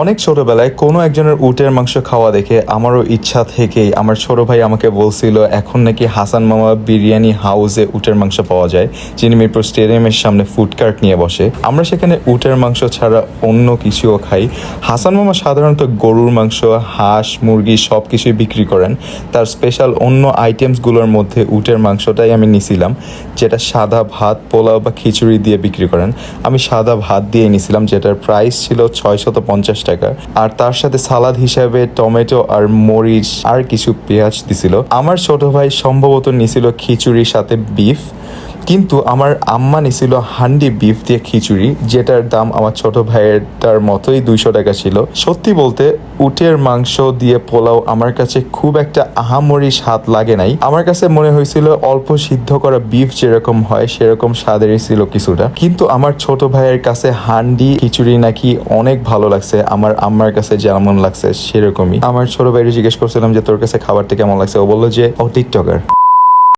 অনেক ছোটবেলায় কোনো একজনের উটের মাংস খাওয়া দেখে আমারও ইচ্ছা থেকেই আমার ছোট ভাই আমাকে বলছিল এখন নাকি হাসান মামা বিরিয়ানি হাউসে উটের মাংস পাওয়া যায়, যিনি মিরপুর স্টেডিয়ামের সামনে ফুড কার্ট নিয়ে বসে। আমরা সেখানে উটের মাংস ছাড়া অন্য কিছুও খাই। হাসান মামা সাধারণত গরুর মাংস, হাঁস, মুরগি সব কিছুই বিক্রি করেন। তার স্পেশাল অন্য আইটেমসগুলোর মধ্যে উটের মাংসটাই আমি নিছিলাম, যেটা সাদা ভাত, পোলাও বা খিচুড়ি দিয়ে বিক্রি করেন। আমি সাদা ভাত দিয়ে নিছিলাম, যেটার প্রাইস ছিল 650 টাকা। আর তার সাথে সালাদ হিসাবে টমেটো আর মরিচ আর কিছু পেঁয়াজ দিছিল। আমার ছোট ভাই সম্ভবত নিছিল খিচুড়ির সাথে বিফ, কিন্তু আমার আম্মা নিছিল হান্ডি বিফ দিয়ে খিচুড়ি, যেটার দাম আমার ছোট ভাইয়েরটার মতোই 200 টাকা ছিল। সত্যি বলতে উটের মাংস দিয়ে পোলাও আমার কাছে খুব একটা আহামরি স্বাদ লাগে নাই। আমার কাছে মনে হয়েছিল অল্প সিদ্ধ করা বিফ যেরকম হয় সেরকম স্বাদেরই ছিল কিছুটা। কিন্তু আমার ছোট ভাইয়ের কাছে হান্ডি খিচুড়ি নাকি অনেক ভালো লাগছে, আমার আম্মার কাছে যেমন লাগছে সেরকমই। আমার ছোট ভাইয়ের জিজ্ঞেস করছিলাম যে তোর কাছে খাবারটা কেমন লাগছে, ও বললো যে ও টিকটকার।